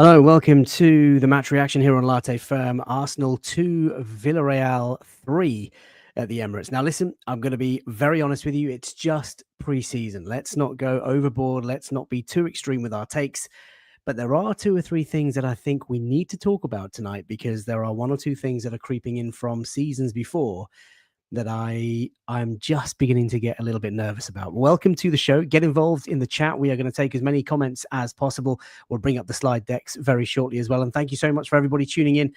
Hello, welcome to the match reaction here on Latte Firm. Arsenal 2, Villareal 3 at the Emirates. Now, listen, I'm going to be very honest with you. It's just pre-season. Let's not go overboard. Let's not be too extreme with our takes. But there are two or three things that I think we need to talk about tonight because there are one or two things that are creeping in from seasons before that I'm just beginning to get a little bit nervous about. Welcome to the show. Get involved in the chat. We are going to take as many comments as possible. We'll bring up the slide decks very shortly as well. And thank you so much for everybody tuning in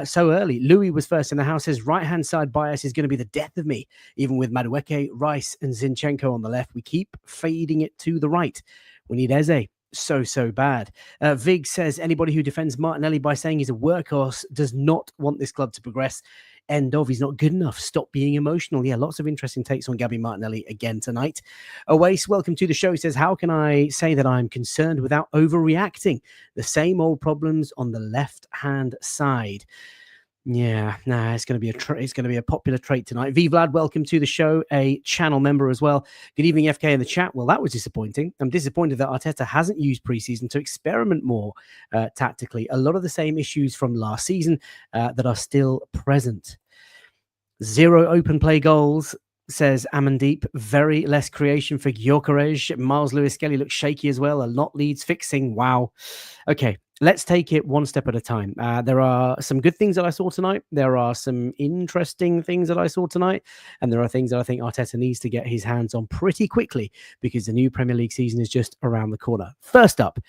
so early. Louis was first in the house. Says right-hand side bias is going to be the death of me. Even with Madueke, Rice and Zinchenko on the left, we keep fading it to the right. We need Eze. So bad. Vig says anybody who defends Martinelli by saying he's a workhorse does not want this club to progress. End of. He's not good enough. Stop being emotional. Yeah, lots of interesting takes on Gabby Martinelli again tonight. Oase, welcome to the show. He says, how can I say that I'm concerned without overreacting? The same old problems on the left-hand side. Yeah, it's going to be a popular trait tonight. V Vlad, welcome to the show, a channel member as well. Good evening, FK in the chat. Well, that was disappointing. I'm disappointed that Arteta hasn't used preseason to experiment more tactically. A lot of the same issues from last season that are still present. 0 open play goals, says Amandeep. Very less creation for Gyökeres. Miles Lewis-Skelly looks shaky as well. A lot needs fixing. Wow. Okay. Let's take it one step at a time. There are some good things that I saw tonight. There are some interesting things that I saw tonight. And there are things that I think Arteta needs to get his hands on pretty quickly because the new Premier League season is just around the corner. First up,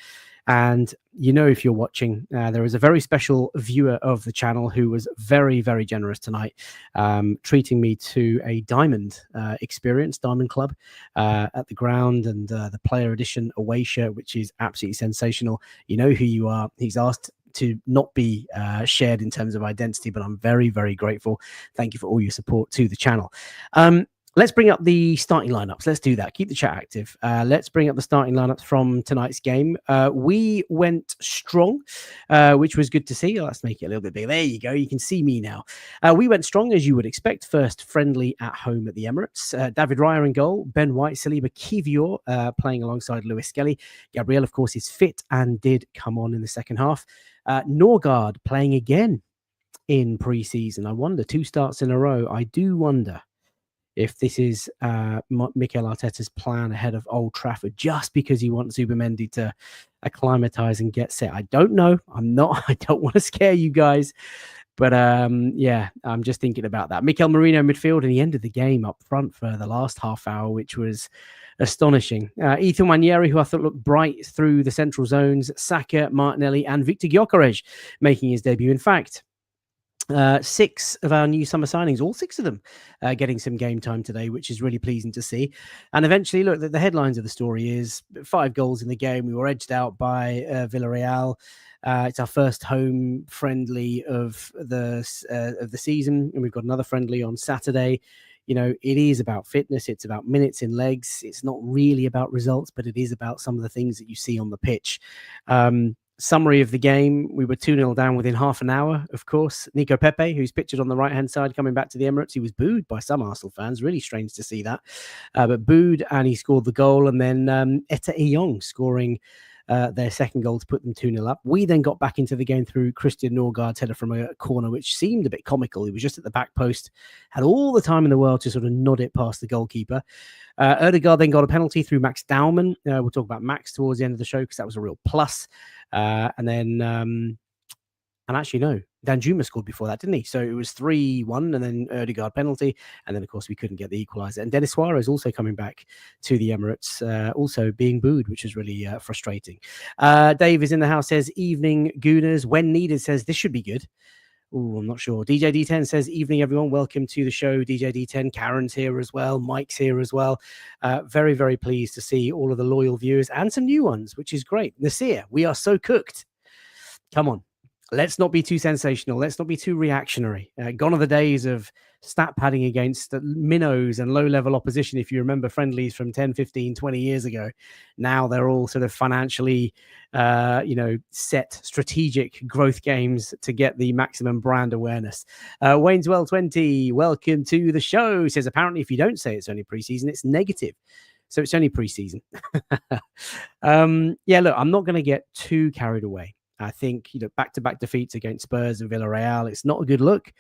and if you're watching, there is a very special viewer of the channel who was very, very generous tonight, treating me to a diamond experience, Diamond Club at the ground, and the player edition away shirt, which is absolutely sensational. You know who you are. He's asked to not be shared in terms of identity, but I'm very, very grateful. Thank you for all your support to the channel. Let's bring up the starting lineups. Let's do that. Keep the chat active. Let's bring up the starting lineups from tonight's game. We went strong, which was good to see. Let's make it a little bit bigger. There you go. You can see me now. We went strong, as you would expect. First friendly at home at the Emirates. David Raya in goal. Ben White, Saliba, Kivior playing alongside Lewis-Skelly. Gabriel, of course, is fit and did come on in the second half. Norgard playing again in pre-season. I wonder, 2 starts in a row. I do wonder if this is Mikel Arteta's plan ahead of Old Trafford, just because he wants Zubimendi to acclimatise and get set. I don't know. I don't want to scare you guys. But yeah, I'm just thinking about that. Mikel Merino midfield, and he ended the game up front for the last half hour, which was astonishing. Ethan Nwaneri, who I thought looked bright through the central zones. Saka, Martinelli, and Victor Gyökeres making his debut. In fact, 6 of our new summer signings, all 6 of them getting some game time today, which is really pleasing to see. And eventually, look, the headlines of the story is 5 goals in the game. We were edged out by Villareal. It's our first home friendly of the season, and we've got another friendly on Saturday. It is about fitness. It's about minutes in legs. It's not really about results, but it is about some of the things that you see on the pitch. Summary of the game: we were 2-0 down within half an hour, of course. Nico Pepe, who's pictured on the right-hand side, coming back to the Emirates. He was booed by some Arsenal fans. Really strange to see that. But booed, and he scored the goal. And then Etta Eyong scoring their second goal to put them 2-0 up. We then got back into the game through Christian Norgard's header from a corner, which seemed a bit comical. He was just at the back post, had all the time in the world to sort of nod it past the goalkeeper. Ødegaard then got a penalty through Max Daumann. We'll talk about Max towards the end of the show because that was a real plus. And then, and actually, no, Danjuma scored before that, didn't he? So it was 3-1, and then Ødegaard penalty, and then, of course, we couldn't get the equaliser. And Denis Suarez also coming back to the Emirates, also being booed, which was really frustrating. Dave is in the house, says, evening, Gooners. When needed, says, this should be good. Oh, I'm not sure. DJ D10 says, evening, everyone. Welcome to the show. DJ D10, Karen's here as well. Mike's here as well. Very, very pleased to see all of the loyal viewers and some new ones, which is great. Nasir, we are so cooked. Come on. Let's not be too sensational. Let's not be too reactionary. Gone are the days of stat padding against minnows and low-level opposition, if you remember friendlies from 10, 15, 20 years ago. Now they're all sort of financially, set strategic growth games to get the maximum brand awareness. Wayneswell 20, welcome to the show. Says, apparently if you don't say it's only preseason, it's negative. So it's only preseason. Yeah, look, I'm not going to get too carried away. I think, back-to-back defeats against Spurs and Villarreal, it's not a good look.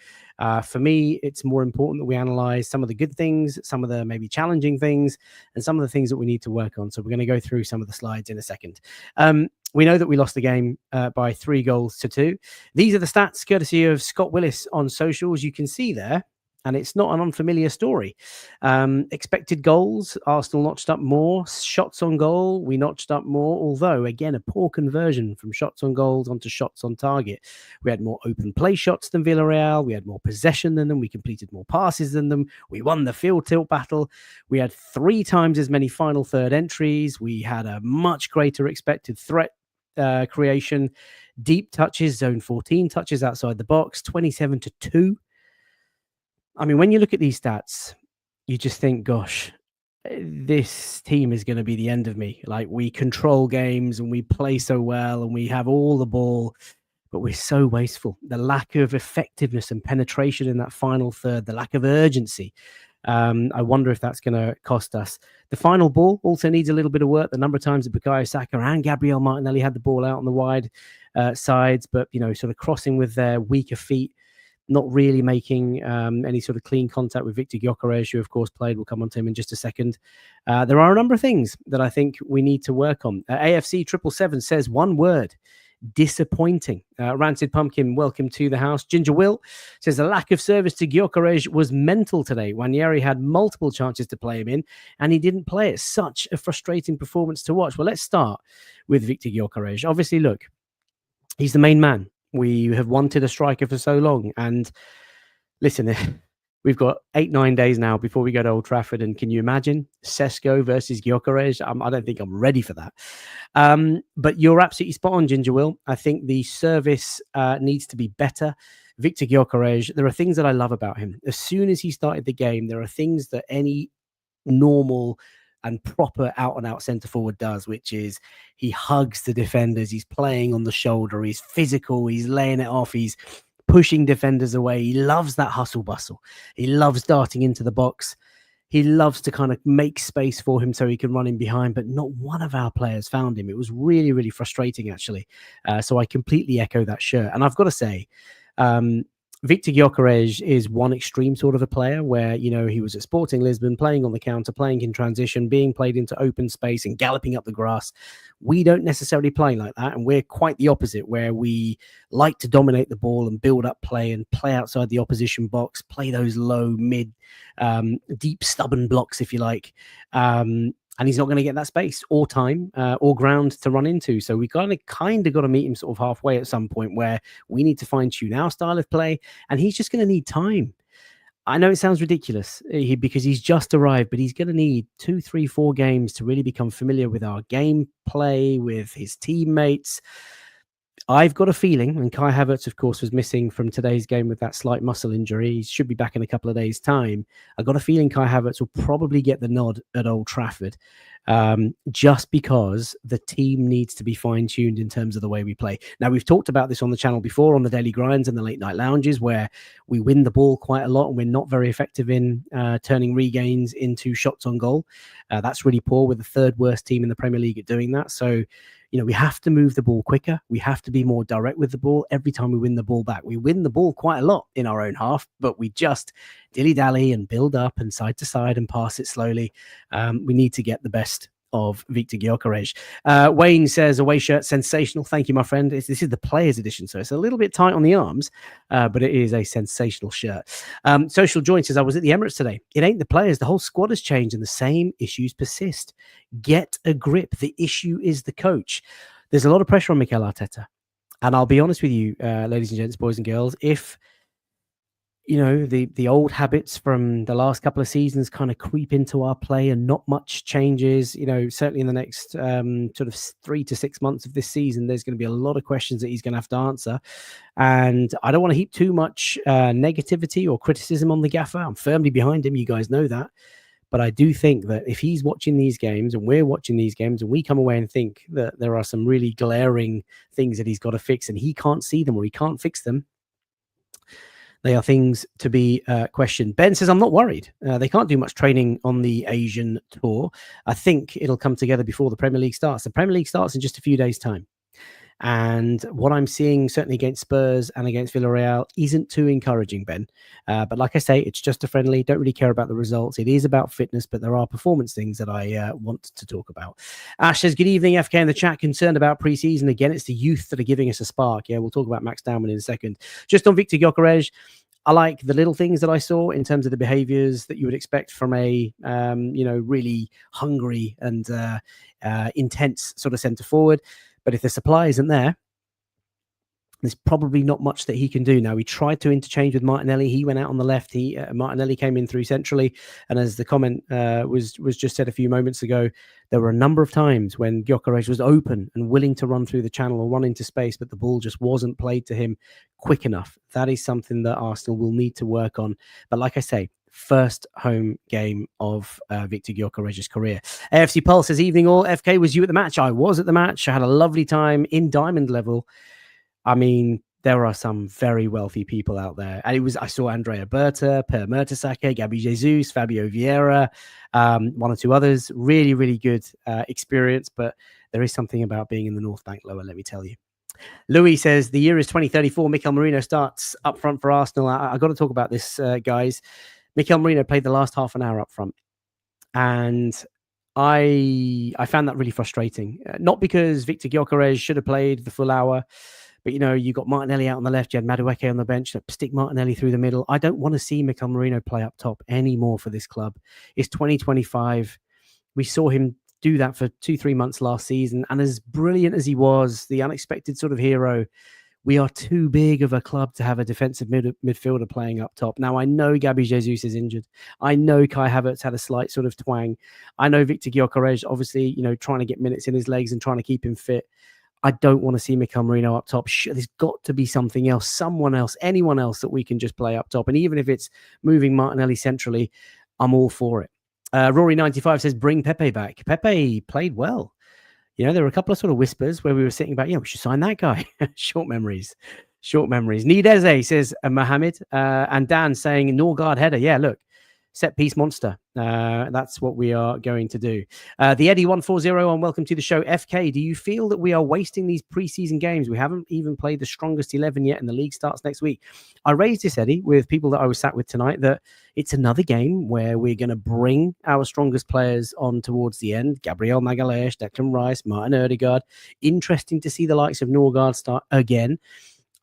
For me, it's more important that we analyze some of the good things, some of the maybe challenging things, and some of the things that we need to work on. So we're going to go through some of the slides in a second. We know that we lost the game by 3-2. These are the stats courtesy of Scott Willis on socials. You can see there, and it's not an unfamiliar story. Expected goals, Arsenal notched up more. Shots on goal, we notched up more. Although, again, a poor conversion from shots on goals onto shots on target. We had more open play shots than Villareal. We had more possession than them. We completed more passes than them. We won the field tilt battle. We had 3 times as many final third entries. We had a much greater expected threat creation, deep touches, zone 14 touches outside the box, 27-2. I mean, when you look at these stats, you just think, gosh, this team is going to be the end of me. Like, we control games and we play so well and we have all the ball, but we're so wasteful. The lack of effectiveness and penetration in that final third, the lack of urgency. I wonder if that's going to cost us. The final ball also needs a little bit of work. The number of times that Bukayo Saka and Gabriel Martinelli had the ball out on the wide sides, but, sort of crossing with their weaker feet, not really making any sort of clean contact with Victor Gyökeres, who, of course, played. We'll come on to him in just a second. There are a number of things that I think we need to work on. AFC 777 says one word: disappointing. Rancid Pumpkin, welcome to the house. Ginger Will says the lack of service to Gyökeres was mental today. Nwaneri had multiple chances to play him in, and he didn't play it. Such a frustrating performance to watch. Well, let's start with Victor Gyökeres. Obviously, look, he's the main man. We have wanted a striker for so long. And listen, we've got 8-9 days now before we go to Old Trafford. And can you imagine Sesko versus Gyökeres? I don't think I'm ready for that. But you're absolutely spot on, Ginger Will. I think the service needs to be better. Victor Gyökeres, there are things that I love about him. As soon as he started the game, there are things that any normal and proper out-and-out centre-forward does, which is he hugs the defenders, he's playing on the shoulder, he's physical, he's laying it off, he's pushing defenders away. He loves that hustle-bustle. He loves darting into the box. He loves to kind of make space for him so he can run in behind, but not one of our players found him. It was really, really frustrating, actually. So I completely echo that shirt. And I've got to say, Victor Gyökeres is one extreme sort of a player where, he was at Sporting Lisbon, playing on the counter, playing in transition, being played into open space and galloping up the grass. We don't necessarily play like that. And we're quite the opposite, where we like to dominate the ball and build up play and play outside the opposition box, play those low, mid, deep, stubborn blocks, if you like. And he's not going to get that space or time or ground to run into. So we kind of got to meet him sort of halfway at some point, where we need to fine tune our style of play, and he's just going to need time. I know it sounds ridiculous because he's just arrived, but he's going to need 2, 3, 4 games to really become familiar with our gameplay, with his teammates. I've got a feeling, and Kai Havertz, of course, was missing from today's game with that slight muscle injury. He should be back in a couple of days' time. I've got a feeling Kai Havertz will probably get the nod at Old Trafford, just because the team needs to be fine-tuned in terms of the way we play. Now, we've talked about this on the channel before, on the Daily Grinds and the Late Night Lounges, where we win the ball quite a lot and we're not very effective in turning regains into shots on goal. That's really poor. We're the 3rd worst team in the Premier League at doing that. So, we have to move the ball quicker. We have to be more direct with the ball every time we win the ball back. We win the ball quite a lot in our own half, but we just dilly-dally and build up and side to side and pass it slowly. We need to get the best of Victor Gyökeres. Wayne says, away shirt, sensational. Thank you, my friend. This is the players edition, so it's a little bit tight on the arms, but it is a sensational shirt. Social Joy says, I was at the Emirates today. It ain't the players. The whole squad has changed and the same issues persist. Get a grip. The issue is the coach. There's a lot of pressure on Mikel Arteta. And I'll be honest with you, ladies and gents, boys and girls, if the old habits from the last couple of seasons kind of creep into our play and not much changes, certainly in the next sort of 3 to 6 months of this season, there's going to be a lot of questions that he's going to have to answer. And I don't want to heap too much negativity or criticism on the gaffer. I'm firmly behind him. You guys know that. But I do think that if he's watching these games and we're watching these games and we come away and think that there are some really glaring things that he's got to fix and he can't see them or he can't fix them, they are things to be questioned. Ben says, I'm not worried. They can't do much training on the Asian tour. I think it'll come together before the Premier League starts. The Premier League starts in just a few days' time. And what I'm seeing, certainly against Spurs and against Villarreal, isn't too encouraging, Ben. But like I say, it's just a friendly. Don't really care about the results. It is about fitness, but there are performance things that I want to talk about. Ash says, good evening, FK in the chat. Concerned about pre-season. Again, it's the youth that are giving us a spark. Yeah, we'll talk about Max Dowman in a second. Just on Victor Gyökeres, I like the little things that I saw in terms of the behaviors that you would expect from a, really hungry and intense sort of centre forward. But if the supply isn't there, there's probably not much that he can do now. He tried to interchange with Martinelli. He went out on the left. Martinelli came in through centrally. And as the comment was just said a few moments ago, there were a number of times when Gyökeres was open and willing to run through the channel or run into space, but the ball just wasn't played to him quick enough. That is something that Arsenal will need to work on. But like I say, first home game of Victor Gyökeres' career. AFC Pulse says, evening all. FK, was you at the match? I was at the match. I had a lovely time in Diamond Level. I mean, there are some very wealthy people out there. And I saw Andrea Berta, Per Mertesacker, Gabby Jesus, Fabio Vieira, one or two others. Really, really good experience. But there is something about being in the North Bank lower, let me tell you. Louis says, the year is 2034. Mikel Merino starts up front for Arsenal. I got to talk about this, guys. Mikel Merino played the last half an hour up front. And I found that really frustrating. Not because Victor Gyökeres should have played the full hour, but, you got Martinelli out on the left. You had Madueke on the bench. Stick Martinelli through the middle. I don't want to see Mikel Merino play up top anymore for this club. It's 2025. We saw him do that for 2-3 months last season. And as brilliant as he was, the unexpected sort of hero, we are too big of a club to have a defensive midfielder playing up top. Now, I know Gabby Jesus is injured. I know Kai Havertz had a slight sort of twang. I know Victor Gyökeres, obviously, trying to get minutes in his legs and trying to keep him fit. I don't want to see Mikel Merino up top. There's got to be something else, someone else, anyone else that we can just play up top. And even if it's moving Martinelli centrally, I'm all for it. Rory95 says, bring Pepe back. Pepe played well. There were a couple of sort of whispers where we were sitting about, we should sign that guy. Short memories. Nideze says, Mohammed. And Dan saying, Norgard header. Yeah, look. Set piece monster. That's what we are going to do. The Eddie 140 on welcome to the show. FK, do you feel that we are wasting these preseason games? We haven't even played the strongest 11 yet, and the league starts next week. I raised this, Eddie, with people that I was sat with tonight, that it's another game where we're going to bring our strongest players on towards the end. Gabriel Magalhaes, Declan Rice, Martin Odegaard. Interesting to see the likes of Norgard start again.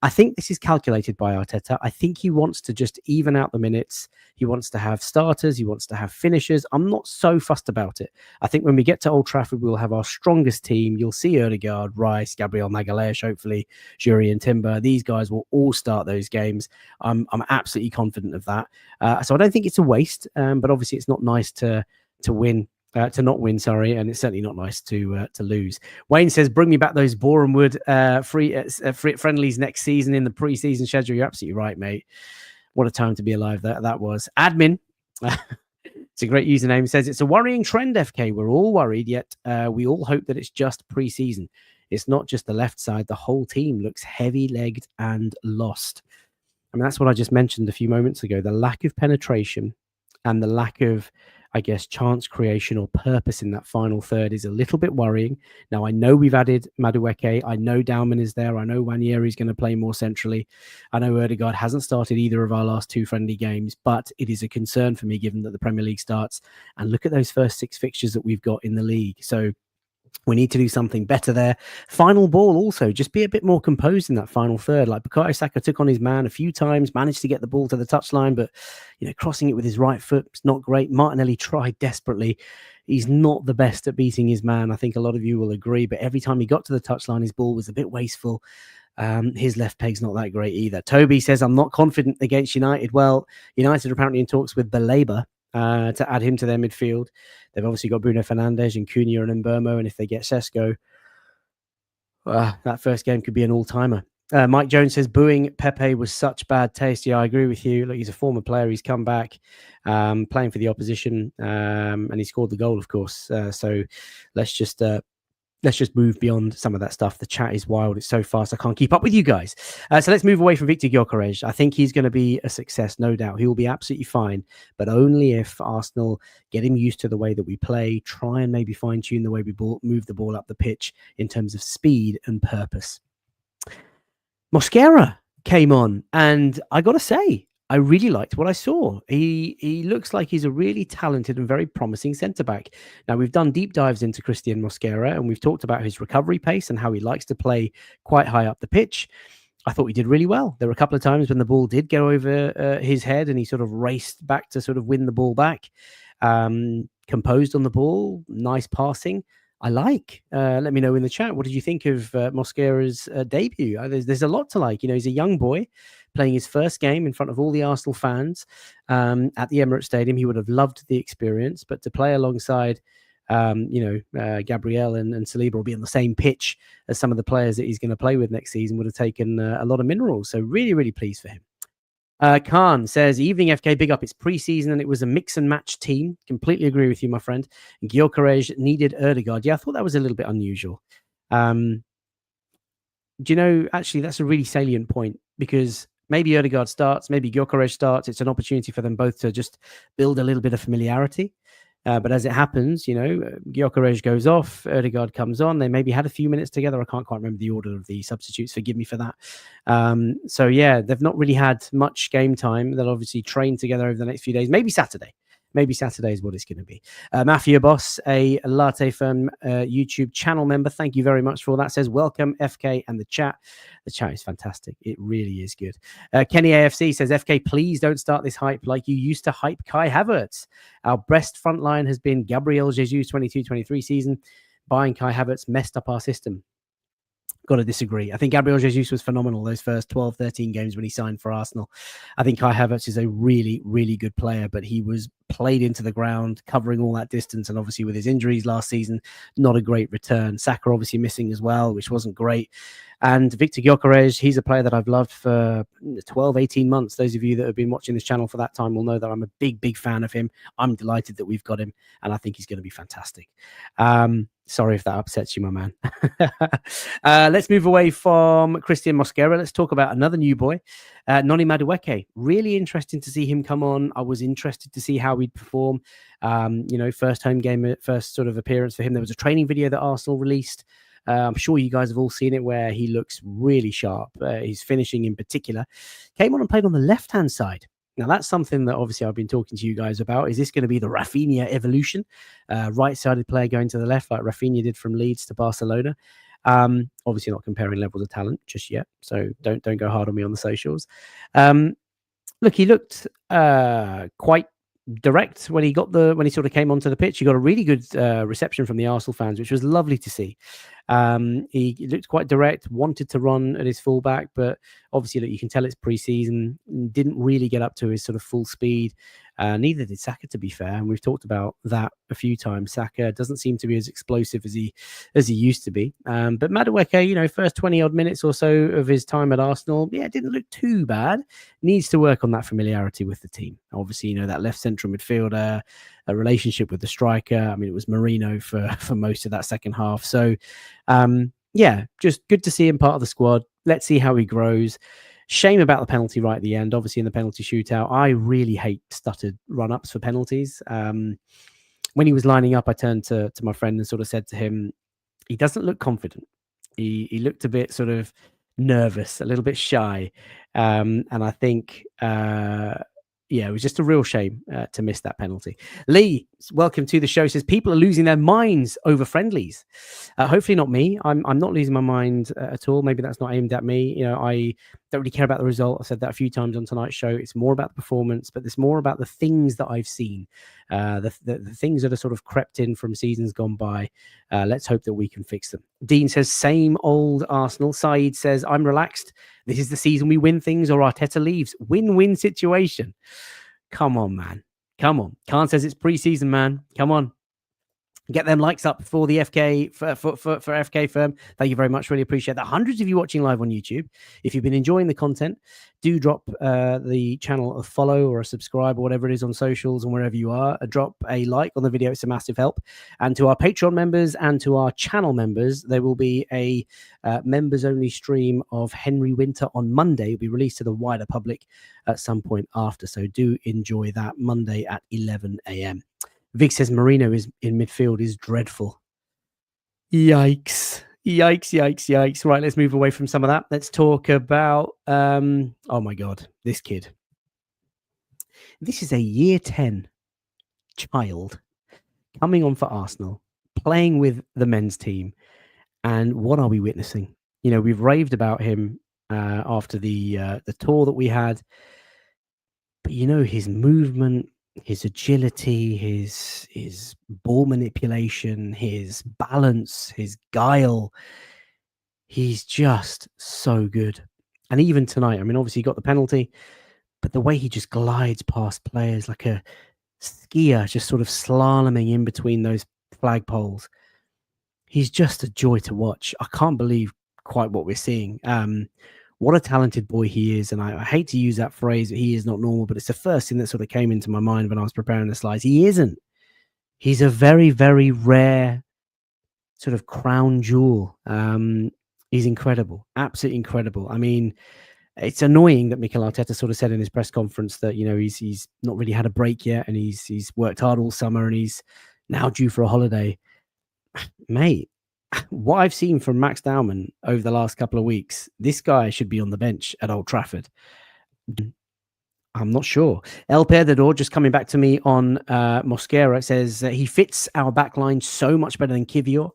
I think this is calculated by Arteta. I think he wants to just even out the minutes. He wants to have starters. He wants to have finishers. I'm not so fussed about it. I think when we get to Old Trafford, we'll have our strongest team. You'll see Odegaard, Rice, Gabriel Magalhaes, hopefully, Jury and Timber. These guys will all start those games. I'm absolutely confident of that. So I don't think it's a waste, but obviously it's not nice to win. To not win, sorry, and it's certainly not nice to lose. Wayne says, bring me back those Bournemouth free friendlies next season in the pre-season schedule. You're absolutely right, mate. What a time to be alive that was. Admin, it's a great username, says, it's a worrying trend, FK. We're all worried, yet we all hope that it's just pre-season. It's not just the left side. The whole team looks heavy-legged and lost. I mean, that's what I just mentioned a few moments ago. The lack of penetration and the lack of, I guess, chance creation or purpose in that final third is a little bit worrying. Now, I know we've added Madueke. I know Dowman is there. I know Nwaneri is going to play more centrally. I know Odegaard hasn't started either of our last two friendly games, but it is a concern for me given that the Premier League starts. And look at those first 6 fixtures that we've got in the league. So we need to do something better there. Final ball also, just be a bit more composed in that final third. Like Bukayo Saka took on his man a few times, managed to get the ball to the touchline, but crossing it with his right foot is not great. Martinelli tried desperately. He's not the best at beating his man. I think a lot of you will agree, but every time he got to the touchline, his ball was a bit wasteful. His left peg's not that great either. Toby says, I'm not confident against United. Well, United are apparently in talks with Baleba to add him to their midfield. They've obviously got Bruno Fernandes and Cunha and Mbeumo, and if they get Sesko, that first game could be an all-timer. Mike Jones says, booing Pepe was such bad taste. Yeah, I agree with you. Look, he's a former player. He's come back playing for the opposition, and he scored the goal, of course. So let's just move beyond some of that stuff. The chat is wild. It's so fast. I can't keep up with you guys. So let's move away from Victor Gyökeres. I think he's going to be a success, no doubt. He will be absolutely fine, but only if Arsenal get him used to the way that we play, try and maybe fine-tune the way we move the ball up the pitch in terms of speed and purpose. Mosquera came on, and I got to say, I really liked what I saw. He looks like he's a really talented and very promising centre back. Now, we've done deep dives into Christian Mosquera, and we've talked about his recovery pace and how he likes to play quite high up the pitch. I thought he did really well. There were a couple of times when the ball did go over his head, and he sort of raced back to sort of win the ball back. Composed on the ball, nice passing. I like. Let me know in the chat. What did you think of Mosquera's debut? There's a lot to like. You know, he's a young boy playing his first game in front of all the Arsenal fans at the Emirates Stadium. He would have loved the experience, but to play alongside, Gabriel and Saliba will be on the same pitch as some of the players that he's going to play with next season would have taken a lot of minerals. So really, really pleased for him. Khan says, evening FK, big up. It's pre-season and it was a mix and match team. Completely agree with you, my friend. Gyökeres needed Erdegaard. Yeah, I thought that was a little bit unusual. Do you know, actually, that's a really salient point because maybe Erdegaard starts, maybe Gyökeres starts. It's an opportunity for them both to just build a little bit of familiarity. But as it happens, you know, Gyökeres goes off, Erdegaard comes on. They maybe had a few minutes together. I can't quite remember the order of the substitutes. Forgive me for that. So, yeah, they've not really had much game time. They'll obviously train together over the next few days. Maybe Saturday. Maybe Saturday is what it's going to be. Mafia Boss, a Latte Firm YouTube channel member. Thank you very much for all that. Says, welcome, FK and the chat. The chat is fantastic. It really is good. Kenny AFC says, FK, please don't start this hype like you used to hype Kai Havertz. Our best front line has been Gabriel Jesus 22-23 season. Buying Kai Havertz messed up our system. Got to disagree. I think Gabriel Jesus was phenomenal those first 12, 13 games when he signed for Arsenal. I think Kai Havertz is a really, really good player, but he was played into the ground, covering all that distance. And obviously with his injuries last season, not a great return. Saka obviously missing as well, which wasn't great. And Victor Gyökeres, he's a player that I've loved for 12, 18 months. Those of you that have been watching this channel for that time will know that I'm a big, big fan of him. I'm delighted that we've got him, and I think he's going to be fantastic. Sorry if that upsets you, my man. Let's move away from Christian Mosquera. Let's talk about another new boy, Noni Madueke. Really interesting to see him come on. I was interested to see how he'd perform. First home game, first sort of appearance for him. There was a training video that Arsenal released. I'm sure you guys have all seen it where he looks really sharp. His finishing in particular. Came on and played on the left-hand side. Now, that's something that obviously I've been talking to you guys about. Is this going to be the Rafinha evolution? Right-sided player going to the left like Rafinha did from Leeds to Barcelona. Obviously not comparing levels of talent just yet. So don't go hard on me on the socials. Look, he looked quite direct when he sort of came onto the pitch. He got a really good reception from the Arsenal fans, which was lovely to see. He looked quite direct, wanted to run at his fullback, but obviously you can tell it's pre-season, didn't really get up to his sort of full speed. Neither did Saka, to be fair, and we've talked about that a few times. Saka doesn't seem to be as explosive as he used to be. But Madueke, first 20 odd minutes or so of his time at Arsenal, it didn't look too bad. Needs to work on that familiarity with the team. Obviously, that left central midfielder, a relationship with the striker. I mean, it was Marino for most of that second half. So, just good to see him part of the squad. Let's see how he grows. Shame about the penalty right at the end. Obviously, in the penalty shootout, I really hate stuttered run-ups for penalties. When he was lining up, I turned to my friend and sort of said to him, he doesn't look confident. He looked a bit sort of nervous, a little bit shy. And I think, it was just a real shame to miss that penalty. Lee, welcome to the show. Says people are losing their minds over friendlies. Hopefully not me. I'm not losing my mind at all. Maybe that's not aimed at me. I don't really care about the result. I've said that a few times on tonight's show. It's more about the performance, but it's more about the things that I've seen, the things that are sort of crept in from seasons gone by. Let's hope that we can fix them. Dean says, same old Arsenal. Saeed says, I'm relaxed. This is the season we win things or Arteta leaves. Win-win situation. Come on, man. Come on. Khan says it's pre-season, man. Come on. Get them likes up for the FK for FK Firm. Thank you very much. Really appreciate that. Hundreds of you watching live on YouTube. If you've been enjoying the content, do drop the channel a follow or a subscribe or whatever it is on socials and wherever you are. Drop a like on the video. It's a massive help. And to our Patreon members and to our channel members, there will be a members-only stream of Henry Winter on Monday. It'll be released to the wider public at some point after. So do enjoy that Monday at 11 a.m. Vic says Marino is in midfield is dreadful. Yikes. Yikes, yikes, yikes. Right, let's move away from some of that. Let's talk about, oh my God, this kid. This is a year 10 child coming on for Arsenal, playing with the men's team. And what are we witnessing? You know, we've raved about him after the tour that we had. But, you know, his movement, his agility, his ball manipulation, his balance, his guile, he's just so good. And even tonight, I mean, obviously he got the penalty, but the way he just glides past players like a skier, just sort of slaloming in between those flagpoles. He's just a joy to watch. I can't believe quite what we're seeing. What a talented boy he is. And I hate to use that phrase, he is not normal, but it's the first thing that sort of came into my mind when I was preparing the slides. He isn't. He's a very, very rare sort of crown jewel. He's incredible, absolutely incredible. I mean, it's annoying that Mikel Arteta sort of said in his press conference that, you know, he's not really had a break yet, and he's worked hard all summer, and he's now due for a holiday. Mate, what I've seen from Max Dowman over the last couple of weeks, this guy should be on the bench at Old Trafford. I'm not sure. El Perdedor just coming back to me on Mosquera. Says he fits our backline so much better than Kivior.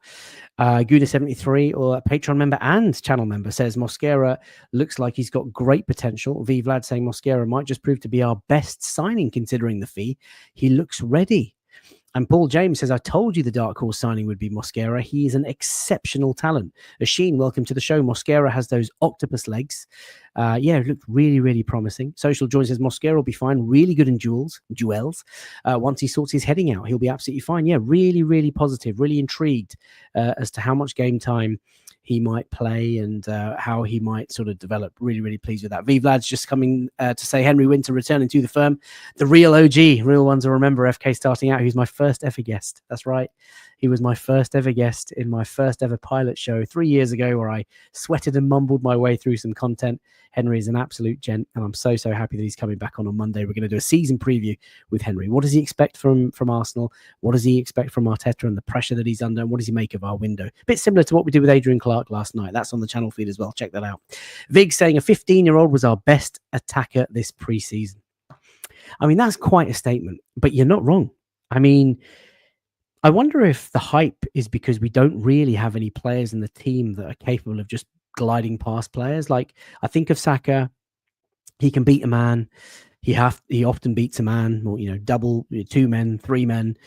Gouda73, or a Patreon member and channel member, says Mosquera looks like he's got great potential. V Vlad saying Mosquera might just prove to be our best signing considering the fee. He looks ready. And Paul James says, I told you the dark horse signing would be Mosquera. He is an exceptional talent. Asheen, welcome to the show. Mosquera has those octopus legs. Yeah, it looked really, really promising. Social Joy says Mosquera will be fine. Really good in duels. Once he sorts his heading out, he'll be absolutely fine. Yeah, really, really positive. Really intrigued as to how much game time he might play and how he might sort of develop. Really, really pleased with that. V Vlad's just coming to say Henry Winter returning to the firm. The real OG, real ones will remember FK starting out. He was my first ever guest. That's right. He was my first ever guest in my first ever pilot show 3 years ago, where I sweated and mumbled my way through some content. Henry is an absolute gent, and I'm so, so happy that he's coming back on Monday. We're going to do a season preview with Henry. What does he expect from Arsenal? What does he expect from Arteta and the pressure that he's under? And what does he make of our window? A bit similar to what we did with Adrian Clark last night. That's on the channel feed as well. Check that out. Vig saying a 15-year-old was our best attacker this preseason. I mean, that's quite a statement, but you're not wrong. I mean, I wonder if the hype is because we don't really have any players in the team that are capable of just gliding past players. Like, I think of Saka, he can beat a man. He often beats a man, or, you know, double, 2 men, 3 men.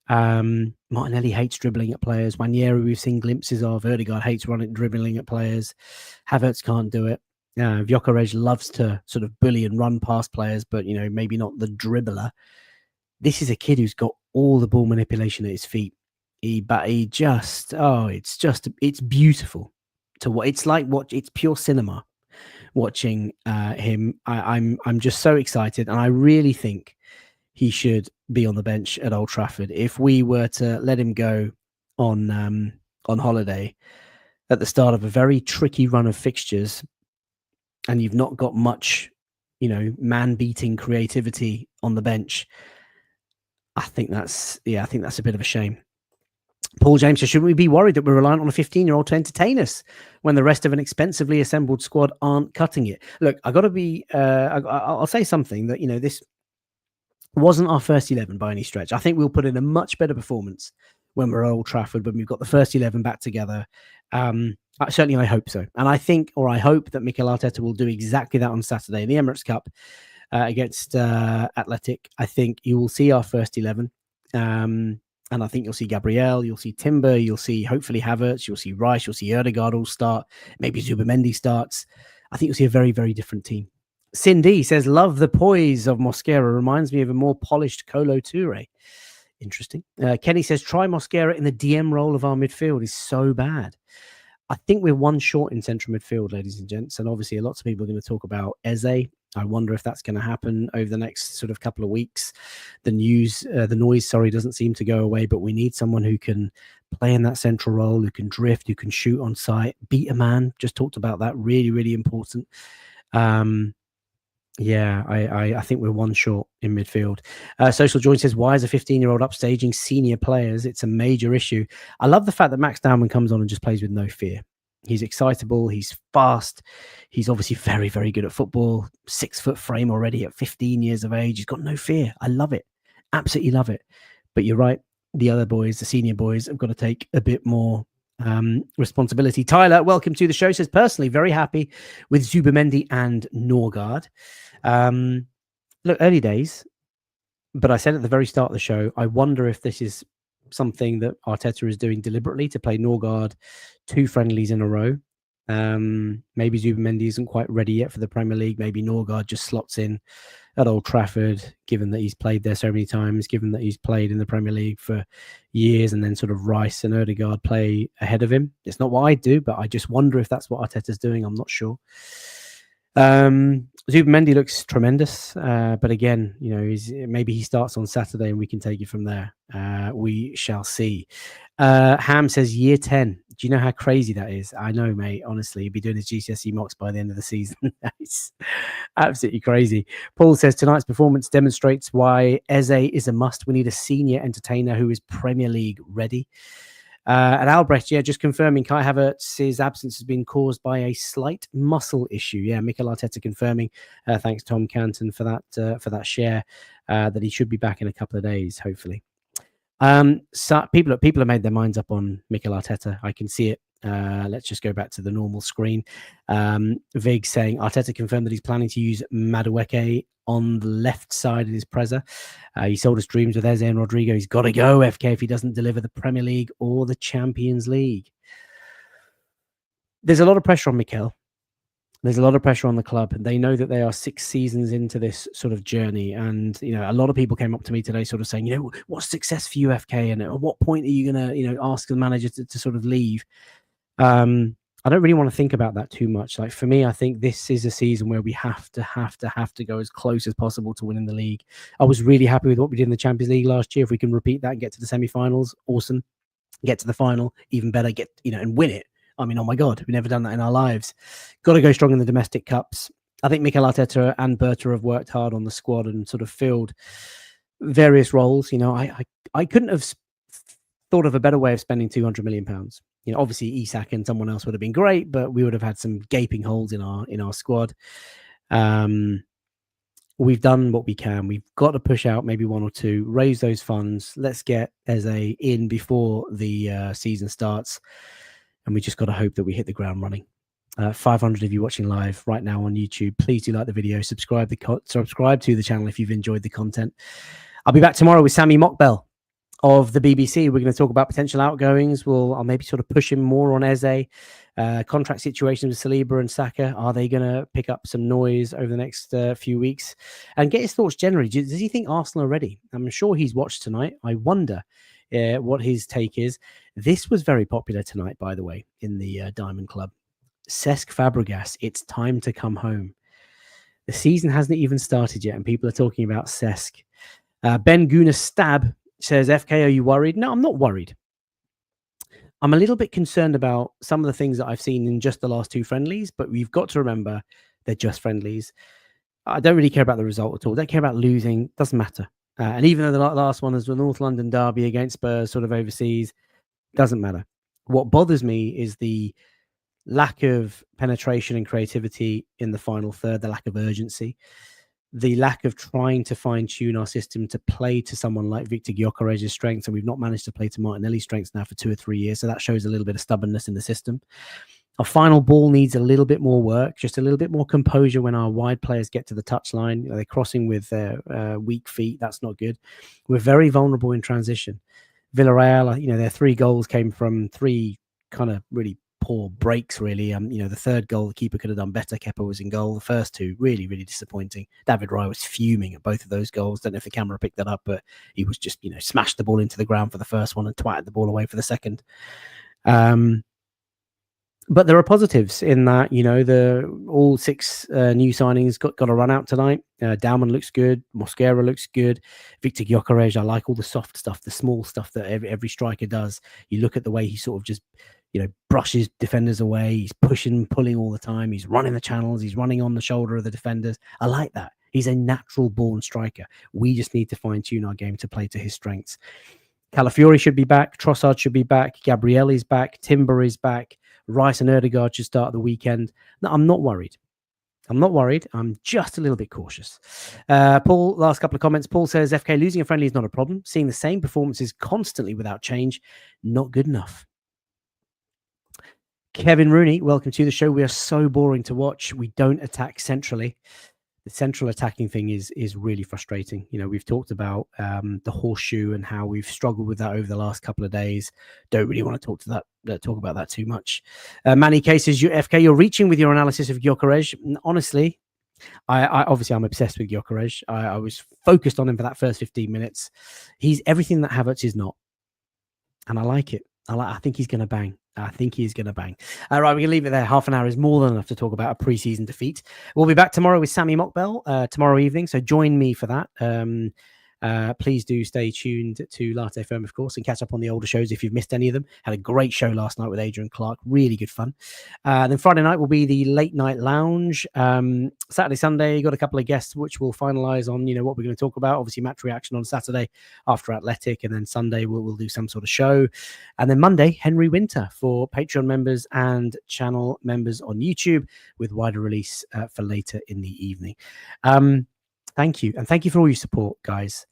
Martinelli hates dribbling at players. Nwaneri, we've seen glimpses of. Odegaard hates dribbling at players. Havertz can't do it. Gyökeres loves to sort of bully and run past players, but, you know, maybe not the dribbler. This is a kid who's got all the ball manipulation at his feet. It's beautiful to what it's like. It's pure cinema watching him. I'm just so excited, and I really think he should be on the bench at Old Trafford. If we were to let him go on holiday at the start of a very tricky run of fixtures, and you've not got much, you know, man-beating creativity on the bench, I think that's a bit of a shame. Paul James says, shouldn't we be worried that we're reliant on a 15-year-old to entertain us when the rest of an expensively assembled squad aren't cutting it? Look, I got to be, I'll say something that, you know, this wasn't our first 11 by any stretch. I think we'll put in a much better performance when we're at Old Trafford, when we've got the first 11 back together. Certainly, I hope so. And I hope that Mikel Arteta will do exactly that on Saturday in the Emirates Cup against Athletic. I think you will see our first 11. And I think you'll see Gabriel, you'll see Timber, you'll see hopefully Havertz, you'll see Rice, you'll see Odegaard all start. Maybe Zubimendi starts. I think you'll see a very, very different team. Cindy says, love the poise of Mosquera. Reminds me of a more polished Kolo Toure. Interesting. Kenny says, try Mosquera in the DM role of our midfield is so bad. I think we're one short in central midfield, ladies and gents. And obviously, lots of people are going to talk about Eze. I wonder if that's going to happen over the next sort of couple of weeks. The noise, doesn't seem to go away, but we need someone who can play in that central role, who can drift, who can shoot on sight, beat a man. Just talked about that. Really, really important. Yeah, I think we're one short in midfield. Social Joy says, why is a 15-year-old upstaging senior players? It's a major issue. I love the fact that Max Dowman comes on and just plays with no fear. He's excitable. He's fast. He's obviously very, very good at football. 6-foot frame already at 15 years of age. He's got no fear. I love it. Absolutely love it. But you're right. The other boys, the senior boys, have got to take a bit more responsibility. Tyler, welcome to the show. Says, personally, very happy with Zubimendi and Norgard. Look, early days, but I said at the very start of the show, I wonder if this is something that Arteta is doing deliberately to play Norgard 2 friendlies in a row. Maybe Zubimendi isn't quite ready yet for the Premier League. Maybe Norgard just slots in at Old Trafford, given that he's played there so many times, given that he's played in the Premier League for years, and then sort of Rice and Odegaard play ahead of him. It's not what I do, but I just wonder if that's what Arteta's doing. I'm not sure. Zubimendi looks tremendous, but again, you know, maybe he starts on Saturday and we can take it from there. We shall see. Ham says year 10. Do you know how crazy that is? I know, mate. Honestly, he'd be doing his GCSE mocks by the end of the season. It's absolutely crazy. Paul says tonight's performance demonstrates why Eze is a must. We need a senior entertainer who is Premier League ready. And Albrecht, yeah, just confirming Kai Havertz's absence has been caused by a slight muscle issue. Yeah, Mikel Arteta confirming. Thanks, Tom Canton, for that share. That he should be back in a couple of days, hopefully. So people have made their minds up on Mikel Arteta. I can see it. Let's just go back to the normal screen. Vig saying Arteta confirmed that he's planning to use Madueke on the left side of his Preza. He sold us dreams with Eze and Rodrigo. He's got to go, FK, if he doesn't deliver the Premier League or the Champions League. There's a lot of pressure on Mikel. There's a lot of pressure on the club. They know that they are 6 seasons into this sort of journey. And, you know, a lot of people came up to me today sort of saying, you know, what's success for you, FK? And at what point are you going to, you know, ask the manager to sort of leave? I don't really want to think about that too much. Like for me, I think this is a season where we have to go as close as possible to winning the league. I was really happy with what we did in the Champions League last year. If we can repeat that and get to the semi-finals, awesome. Get to the final, even better. Get, you know, and win it. I mean, oh my God, we've never done that in our lives. Got to go strong in the domestic cups. I think Mikel Arteta and Berta have worked hard on the squad and sort of filled various roles. You know, I couldn't have thought of a better way of spending £200 million. You know, obviously Isak and someone else would have been great, but we would have had some gaping holes in our squad. We've done what we can. We've got to push out maybe 1 or 2, raise those funds. Let's get Eze in before the season starts. And we just got to hope that we hit the ground running. 500 of you watching live right now on YouTube. Please do like the video, subscribe to the channel if you've enjoyed the content. I'll be back tomorrow with Sammy Mockbell of the BBC. We're going to talk about potential outgoings. I'll maybe sort of push him more on Eze. Contract situations with Saliba and Saka. Are they going to pick up some noise over the next few weeks? And get his thoughts generally. Does he think Arsenal are ready? I'm sure he's watched tonight. I wonder what his take is. This was very popular tonight, by the way, in the Diamond Club. Cesc Fabregas, it's time to come home. The season hasn't even started yet, and people are talking about Cesc. Ben Guna Stab says, FK, are you worried? No, I'm not worried. I'm a little bit concerned about some of the things that I've seen in just the last 2 friendlies, but we've got to remember they're just friendlies. I don't really care about the result at all. Don't care about losing. Doesn't matter. And even though the last one is the North London derby against Spurs, sort of overseas, doesn't matter. What bothers me is the lack of penetration and creativity in the final third, the lack of urgency, the lack of trying to fine-tune our system to play to someone like Victor Gyökeres' strengths, and we've not managed to play to Martinelli's strengths now for 2 or 3 years, so that shows a little bit of stubbornness in the system. Our final ball needs a little bit more work, just a little bit more composure when our wide players get to the touchline. They're crossing with their weak feet. That's not good. We're very vulnerable in transition. Villareal, you know, their 3 goals came from 3 kind of really poor breaks, really. You know, the 3rd goal, the keeper could have done better. Kepa was in goal. The first 2, really, really disappointing. David Raya was fuming at both of those goals. Don't know if the camera picked that up, but he was just, you know, smashed the ball into the ground for the first one and twatted the ball away for the second. But there are positives in that, you know, all 6 new signings got a run out tonight. Dauman looks good. Mosquera looks good. Victor Gyökeres, I like all the soft stuff, the small stuff that every striker does. You look at the way he sort of just brushes defenders away. He's pushing, pulling all the time. He's running the channels. He's running on the shoulder of the defenders. I like that. He's a natural born striker. We just need to fine tune our game to play to his strengths. Calafiori should be back. Trossard should be back. Gabriel is back. Timber is back. Rice and Ødegaard should start the weekend. No, I'm not worried. I'm just a little bit cautious. Paul, last couple of comments. Paul says, FK losing a friendly is not a problem. Seeing the same performances constantly without change, not good enough. Kevin Rooney, welcome to the show. We are so boring to watch. We don't attack centrally. The central attacking thing is really frustrating. We've talked about the horseshoe and how we've struggled with that over the last couple of days. Don't really want to talk about that too much. Manny K says, FK, you're reaching with your analysis of Gyökeres. Honestly, I'm obsessed with Gyökeres. I was focused on him for that first 15 minutes. He's everything that Havertz is not. And I like it. I think he's going to bang. Right, we're going to leave it there. Half an hour is more than enough to talk about a pre-season defeat. We'll be back tomorrow with Sammy Mockbell tomorrow evening, so join me for that. Please do stay tuned to Latte Firm, of course, and catch up on the older shows if you've missed any of them. Had a great show last night with Adrian Clark. Really good fun. Then Friday night will be the late night lounge. Saturday, Sunday, got a couple of guests, which we'll finalize on, what we're going to talk about. Obviously, match reaction on Saturday after Athletic, and then Sunday we'll do some sort of show. And then Monday, Henry Winter for Patreon members and channel members on YouTube, with wider release for later in the evening. Thank you. And thank you for all your support, guys.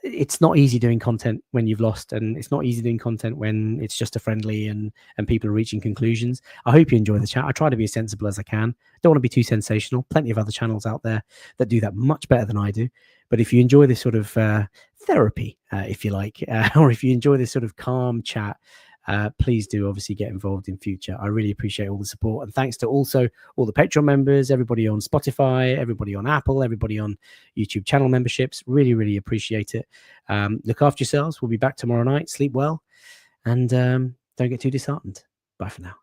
It's not easy doing content when you've lost, and it's not easy doing content when it's just a friendly and people are reaching conclusions. I hope you enjoy the chat. I try to be as sensible as I can. Don't want to be too sensational. Plenty of other channels out there that do that much better than I do. But if you enjoy this sort of therapy, if you like, or if you enjoy this sort of calm chat, please do obviously get involved in future. I really appreciate all the support, and thanks to also all the Patreon members, everybody on Spotify, everybody on Apple, everybody on YouTube channel memberships. Really appreciate it. Look after yourselves. We'll be back tomorrow night. Sleep well, and don't get too disheartened. Bye for now.